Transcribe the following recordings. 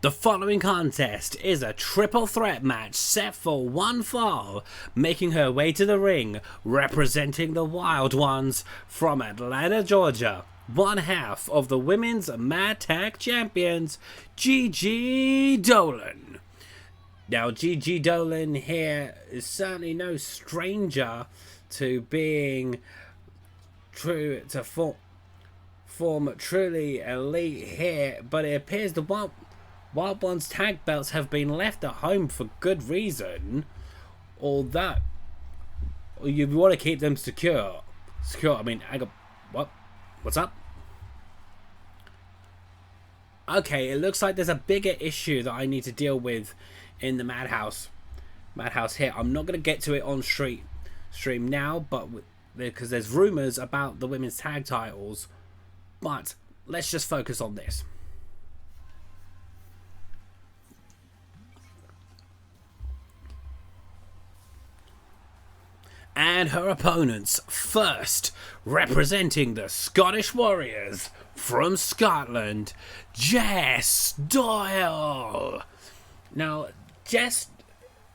The following contest is a triple threat match set for one fall, making her way to the ring, representing the Wild Ones from Atlanta, Georgia. One half of the Women's Mad Tag Champions, Gigi Dolin. Now, Gigi Dolin here is certainly no stranger to being true to form truly elite here, but it appears the Wild Ones tag belts have been left at home for good reason. Although you want to keep them secure. I mean, I got what? What's up? Okay, it looks like there's a bigger issue that I need to deal with in the Madhouse. Madhouse here. I'm not gonna get to it on stream now, but because there's rumors about the women's tag titles. But let's just focus on this. And her opponents, first representing the Scottish Warriors from Scotland, Jess Doyle. Now Jess,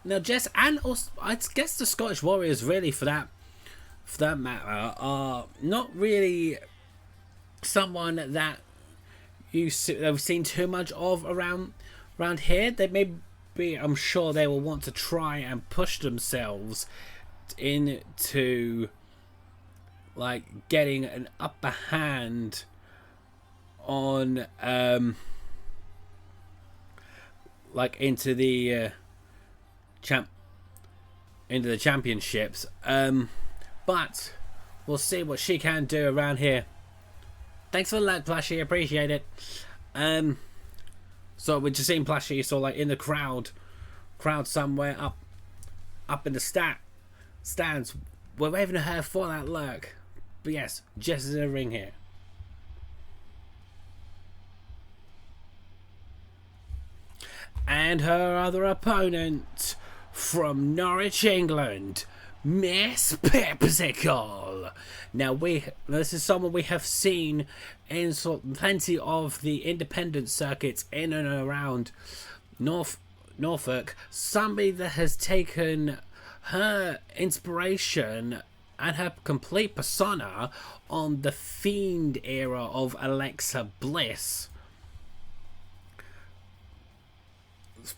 and also, I guess the Scottish Warriors, really, for that matter, are not really someone that have seen too much of around here. They may be, I'm sure they will want to try and push themselves into like getting an upper hand on like into the championships, but we'll see what she can do around here. Thanks for the luck, Plushy, appreciate it. So we're just seeing Plushy, so like in the crowd somewhere up in the stands. We're waving to her for that lurk. But yes, Jess is in the ring here. And her other opponent from Norwich, England, Miss Pipsicle. Now this is someone we have seen in plenty of the independent circuits in and around Norfolk. Somebody that has taken her inspiration and her complete persona on the Fiend era of Alexa Bliss.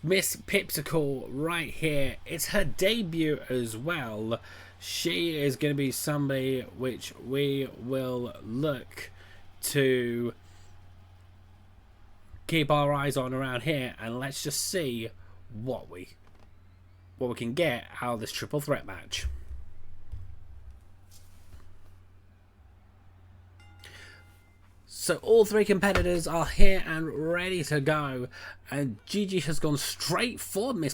Miss Pipsicle right here, it's her debut as well. She is going to be somebody which we will look to keep our eyes on around here, and let's just see what we can get out of this triple threat match. So all three competitors are here and ready to go, and Gigi has gone straight for Miss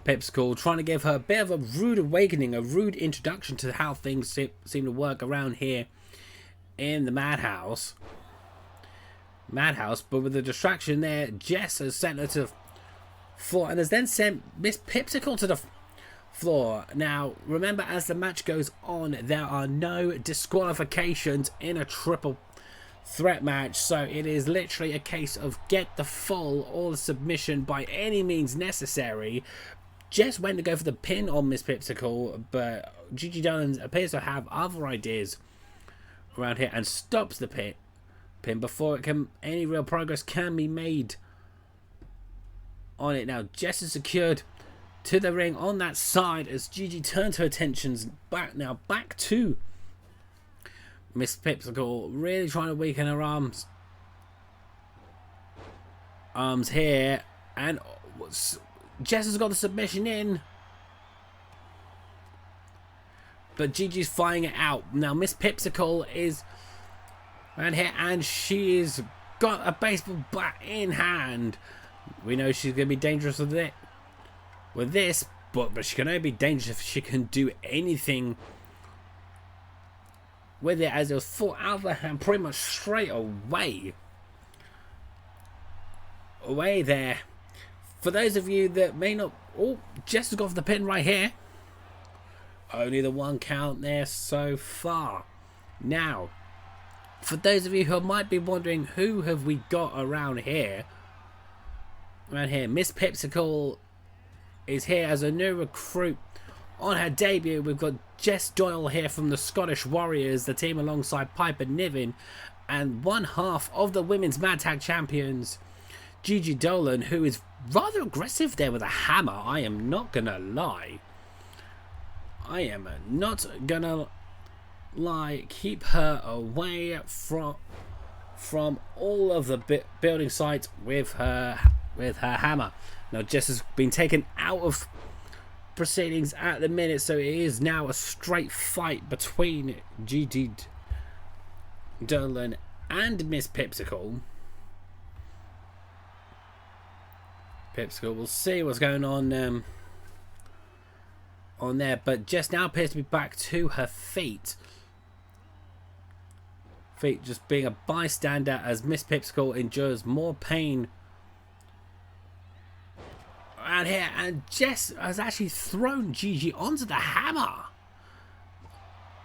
Pipsicle, trying to give her a bit of a rude awakening, a rude introduction to how things seem to work around here in the Madhouse. But with the distraction there, Jess has sent her to the floor and has then sent Miss Pipsicle to the floor. Now, remember, as the match goes on, there are no disqualifications in a triple threat match, so it is literally a case of get the fall or the submission by any means necessary. Jess went to go for the pin on Miss Pipsicle, but Gigi Dolin appears to have other ideas around here and stops the pin before any real progress can be made on it. Now Jess is secured to the ring on that side as Gigi turns her attentions back to Miss Pipsicle, really trying to weaken her arms here, and Jess has got the submission in, but Gigi's flying it out. Now Miss Pipsicle is around here, and she's got a baseball bat in hand. We know she's going to be dangerous with this, but she can only be dangerous if she can do anything with it, as it was fought out of her hand pretty much straight away there. For those of you that may not, Jess has got for the pin right here. Only the one count there so far. Now, for those of you who might be wondering, who have we got around here? around here. Miss Pipsicle is here as a new recruit on her debut. We've got Jess Doyle here from the Scottish Warriors, the team alongside Piper Niven, and one half of the women's Mad Tag champions, Gigi Dolin, who is rather aggressive there with a hammer. I am not gonna lie. I am not gonna lie. Keep her away from all of the building sites with her hammer. Now Jess has been taken out of proceedings at the minute, so it is now a straight fight between Gigi Dolin and Miss Pipsicle. We'll see what's going on there, but Jess now appears to be back to her feet. Just being a bystander as Miss Pipsicle endures more pain around here, and Jess has actually thrown Gigi onto the hammer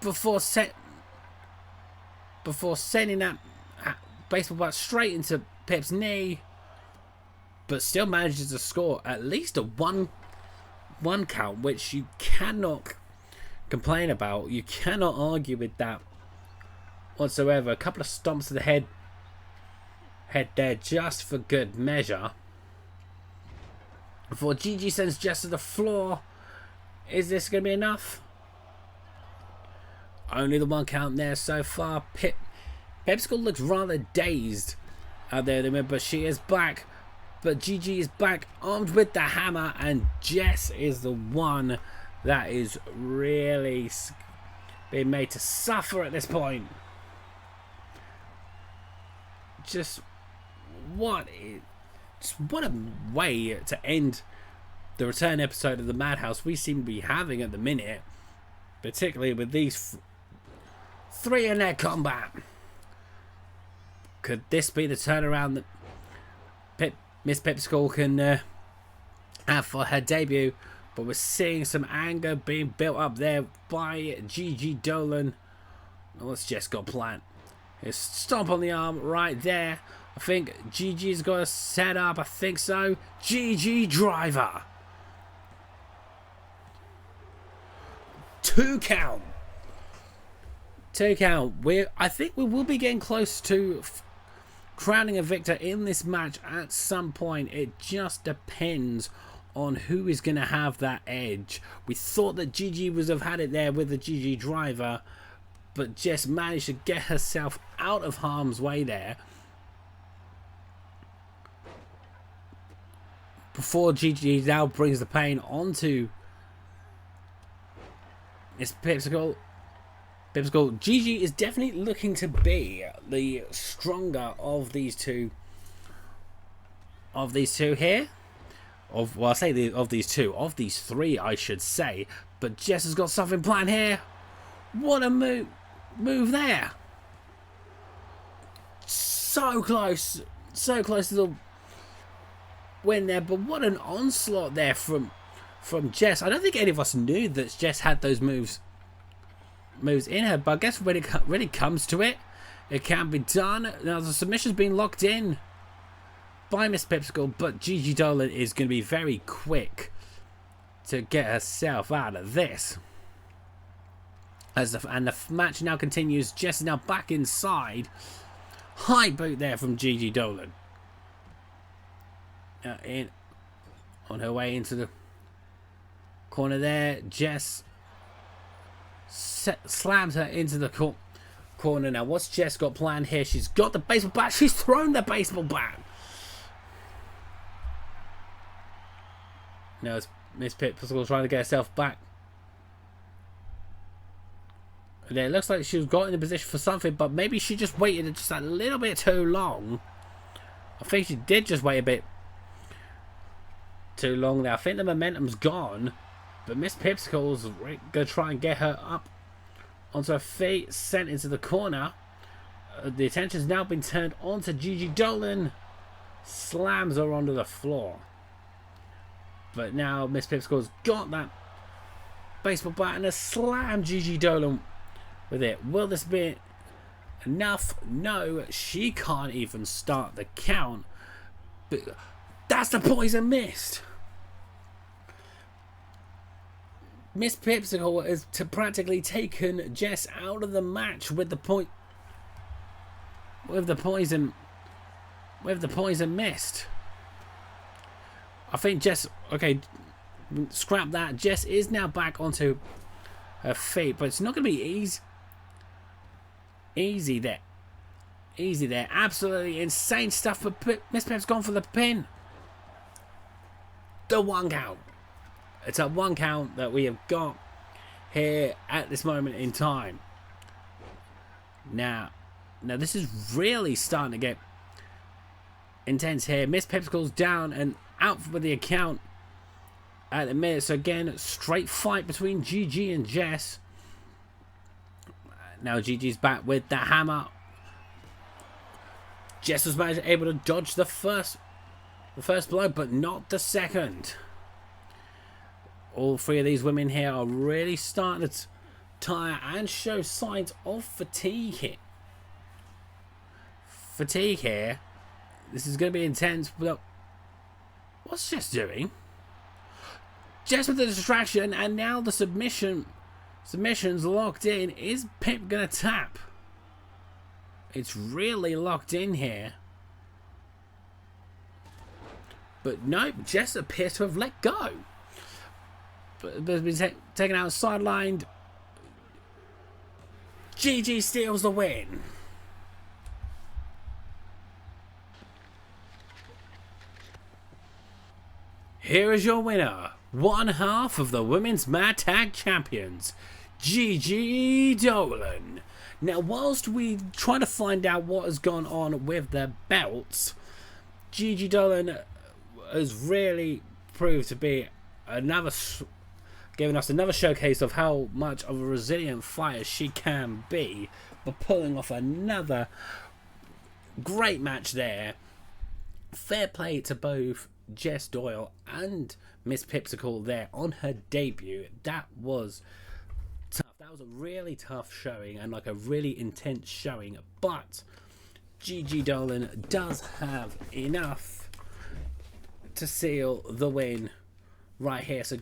before sending that baseball bat straight into Pip's knee, but still manages to score at least a one count, which you cannot complain about. You cannot argue with that whatsoever. A couple of stomps to the head there just for good measure before Gigi sends Jess to the floor. Is this going to be enough? Only the one count there so far. Pipsicle looks rather dazed out there, but she is back. But Gigi is back armed with the hammer, and Jess is the one that is really being made to suffer at this point. Just what a way to end the return episode of the Madhouse we seem to be having at the minute, particularly with these three in their combat. Could this be the turnaround that Miss Pipsicle can have for her debut? But we're seeing some anger being built up there by Gigi Dolin. What's Jess got planned? His stomp on the arm right there. I think Gigi's got a set up. I think so. Gigi driver. 2 count. 2 count. I think we will be getting close to crowning a victor in this match at some point. It just depends on who is going to have that edge. We thought that Gigi would have had it there with the Gigi driver, but Jess managed to get herself out of harm's way there before Gigi now brings the pain onto Miss Pipsicle. Gigi is definitely looking to be the stronger of these two here. Of these three, I should say. But Jess has got something planned here. What a move there. So close to the win there, but what an onslaught there from Jess. I don't think any of us knew that Jess had those moves in her, but I guess when it really comes to it, it can be done. Now the submission's been locked in by Miss Pipsicle, but Gigi Dolin is going to be very quick to get herself out of this. And the match now continues. Jess is now back inside. High boot there from Gigi Dolin. On her way into the corner there, Jess slams her into the corner. Now what's Jess got planned here? She's got the baseball bat. She's thrown the baseball bat. Now it's Miss Pipsicle trying to get herself back. And it looks like she's got in a position for something, but maybe she just waited just a little bit too long. I think she did just wait a bit too long there. I think the momentum's gone, but Miss Pipsicle's going to try and get her up onto her feet, sent into the corner. The attention's now been turned onto Gigi Dolin. Slams her onto the floor. But now Miss Pipsicle's got that baseball bat and has slammed Gigi Dolin with it. Will this be enough? No, she can't even start the count. But That's the poison mist. Miss Pipsicle has practically taken Jess out of the match with the poison mist. I think Jess, okay, scrap that. Jess is now back onto her feet, but it's not going to be easy there. Easy there. Absolutely insane stuff, but Miss Pip's gone for the pin. The 1 count. It's a 1 count that we have got here at this moment in time. Now this is really starting to get intense here. Miss Pipsicle's down and out with the account at the minute. So again, straight fight between Gigi and Jess. Now Gigi's back with the hammer. Jess was able to dodge the first blow, but not the second. All 3 of these women here are really starting to tire and show signs of fatigue here. This is going to be intense. But what's Jess doing? Jess with the distraction, and now the submission's locked in. Is Pip going to tap? It's really locked in here. But no, Jess appears to have let go. But has been taken out, sidelined. Gigi steals the win. Here is your winner, 1/2 of the Women's Mad Tag Champions, Gigi Dolin. Now, whilst we try to find out what has gone on with the belts, Gigi Dolin has really proved to be giving us another showcase of how much of a resilient fighter she can be, but pulling off another great match there. Fair play to both Jess Doyle and Miss Pipsicle there on her debut. That was tough. That was a really tough showing and like a really intense showing, but Gigi Dolin does have enough to seal the win right here. So